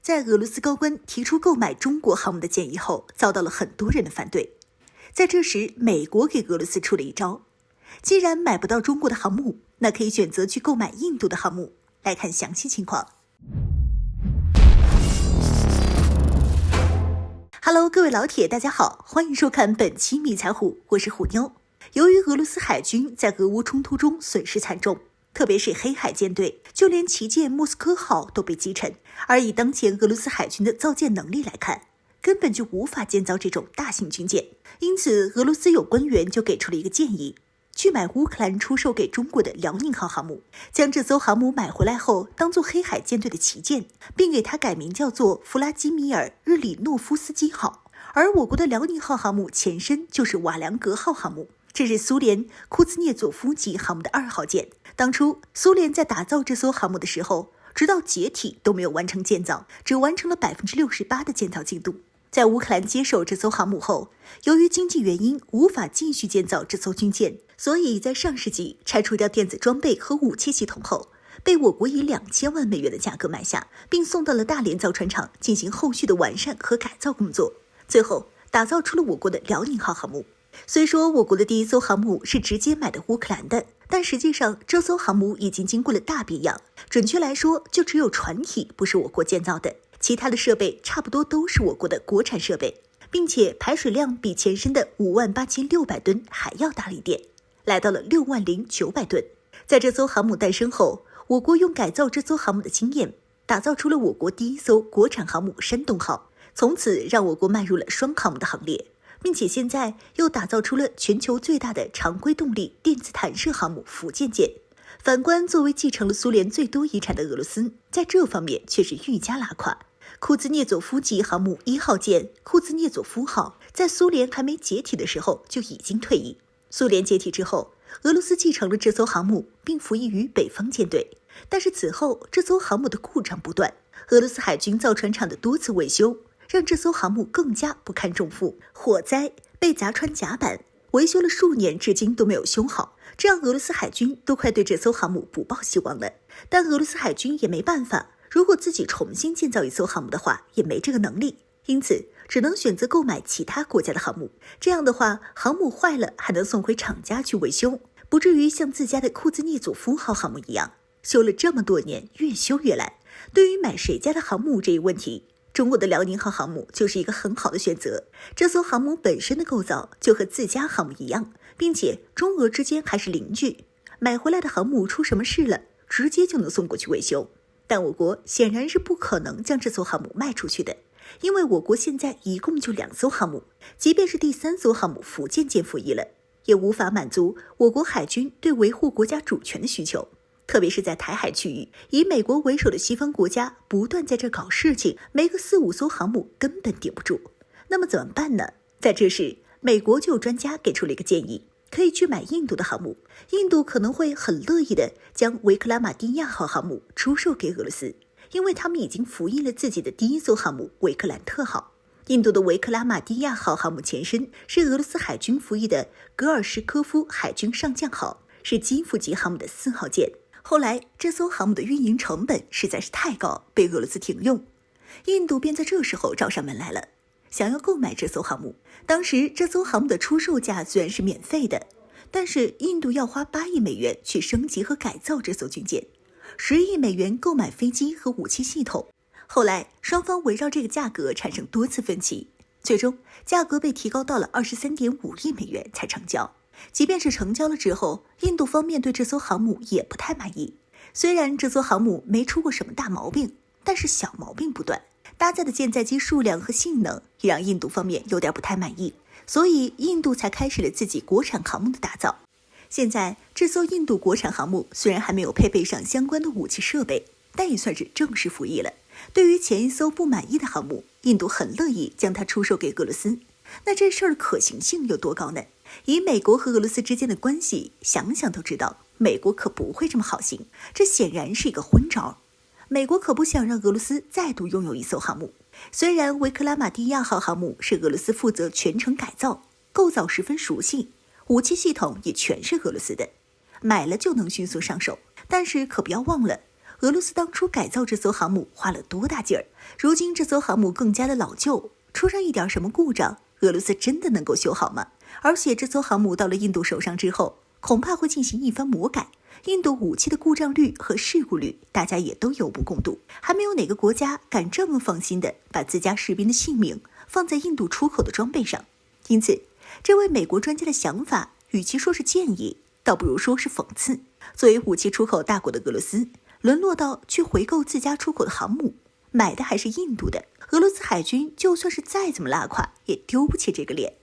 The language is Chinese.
在俄罗斯高官提出购买中国航母的建议后，遭到了很多人的反对。在这时，美国给俄罗斯出了一招，既然买不到中国的航母，那可以选择去购买印度的航母。来看详细情况。Hello， 各位老铁，大家好，欢迎收看本期迷彩虎，我是虎妞。由于俄罗斯海军在俄乌冲突中损失惨重，特别是黑海舰队，就连旗舰莫斯科号都被击沉。而以当前俄罗斯海军的造舰能力来看，根本就无法建造这种大型军舰。因此，俄罗斯有官员就给出了一个建议，去买乌克兰出售给中国的辽宁号航母，将这艘航母买回来后当做黑海舰队的旗舰，并给它改名叫做弗拉基米尔·日里诺夫斯基号。而我国的辽宁号航母前身就是瓦良格号航母，这是苏联库兹涅佐夫级航母的2号舰。当初苏联在打造这艘航母的时候，直到解体都没有完成建造，只完成了 68% 的建造进度。在乌克兰接手这艘航母后，由于经济原因无法继续建造这艘军舰，所以在上世纪拆除掉电子装备和武器系统后，被我国以2000万美元的价格买下，并送到了大连造船厂进行后续的完善和改造工作，最后打造出了我国的辽宁号航母。虽说我国的第一艘航母是直接买的乌克兰的，但实际上这艘航母已经经过了大变样，准确来说就只有船体不是我国建造的，其他的设备差不多都是我国的国产设备，并且排水量比前身的58600吨还要大了一点，来到了60900吨。在这艘航母诞生后，我国用改造这艘航母的经验，打造出了我国第一艘国产航母山东号，从此让我国迈入了双航母的行列，并且现在又打造出了全球最大的常规动力电子弹射航母福建舰。反观作为继承了苏联最多遗产的俄罗斯，在这方面却是愈加拉垮。库兹涅佐夫级航母1号舰库兹涅佐夫号在苏联还没解体的时候就已经退役。苏联解体之后，俄罗斯继承了这艘航母，并服役于北方舰队。但是此后这艘航母的故障不断，俄罗斯海军造船厂的多次维修，让这艘航母更加不堪重负，火灾、被砸穿甲板，维修了数年，至今都没有修好，这让俄罗斯海军都快对这艘航母不抱希望了。但俄罗斯海军也没办法，如果自己重新建造一艘航母的话，也没这个能力，因此只能选择购买其他国家的航母。这样的话，航母坏了还能送回厂家去维修，不至于像自家的库兹涅佐夫号航母一样，修了这么多年，越修越烂。对于买谁家的航母这一问题，中国的辽宁号航母就是一个很好的选择。这艘航母本身的构造就和自家航母一样，并且中俄之间还是邻居，买回来的航母出什么事了，直接就能送过去维修。但我国显然是不可能将这艘航母卖出去的，因为我国现在一共就2艘航母，即便是第3艘航母福建舰服役了，也无法满足我国海军对维护国家主权的需求。特别是在台海区域，以美国为首的西方国家不断在这搞事情，没个4、5艘航母根本顶不住。那么怎么办呢？在这时，美国就有专家给出了一个建议，可以去买印度的航母。印度可能会很乐意的将维克拉玛蒂亚号航母出售给俄罗斯，因为他们已经服役了自己的第1艘航母维克兰特号。印度的维克拉玛蒂亚号航母前身是俄罗斯海军服役的格尔什科夫海军上将号，是基辅级航母的4号舰。后来这艘航母的运营成本实在是太高，被俄罗斯停用，印度便在这时候找上门来了，想要购买这艘航母。当时这艘航母的出售价虽然是免费的，但是印度要花8亿美元去升级和改造这艘军舰，10亿美元购买飞机和武器系统。后来双方围绕这个价格产生多次分歧，最终价格被提高到了23.5亿美元才成交。即便是成交了之后，印度方面对这艘航母也不太满意。虽然这艘航母没出过什么大毛病，但是小毛病不断，搭载的舰载机数量和性能也让印度方面有点不太满意，所以印度才开始了自己国产航母的打造。现在这艘印度国产航母虽然还没有配备上相关的武器设备，但也算是正式服役了。对于前一艘不满意的航母，印度很乐意将它出售给俄罗斯。那这事儿的可行性有多高呢？以美国和俄罗斯之间的关系，想想都知道，美国可不会这么好心，这显然是一个昏招。美国可不想让俄罗斯再度拥有一艘航母。虽然维克拉玛蒂亚号航母是俄罗斯负责全程改造，构造十分熟悉，武器系统也全是俄罗斯的，买了就能迅速上手，但是可不要忘了，俄罗斯当初改造这艘航母花了多大劲儿，如今这艘航母更加的老旧，出上一点什么故障，俄罗斯真的能够修好吗？而且这艘航母到了印度手上之后，恐怕会进行一番魔改。印度武器的故障率和事故率，大家也都有目共睹，还没有哪个国家敢这么放心的把自家士兵的性命放在印度出口的装备上。因此，这位美国专家的想法，与其说是建议，倒不如说是讽刺。作为武器出口大国的俄罗斯，沦落到去回购自家出口的航母，买的还是印度的，俄罗斯海军就算是再怎么拉垮，也丢不起这个脸。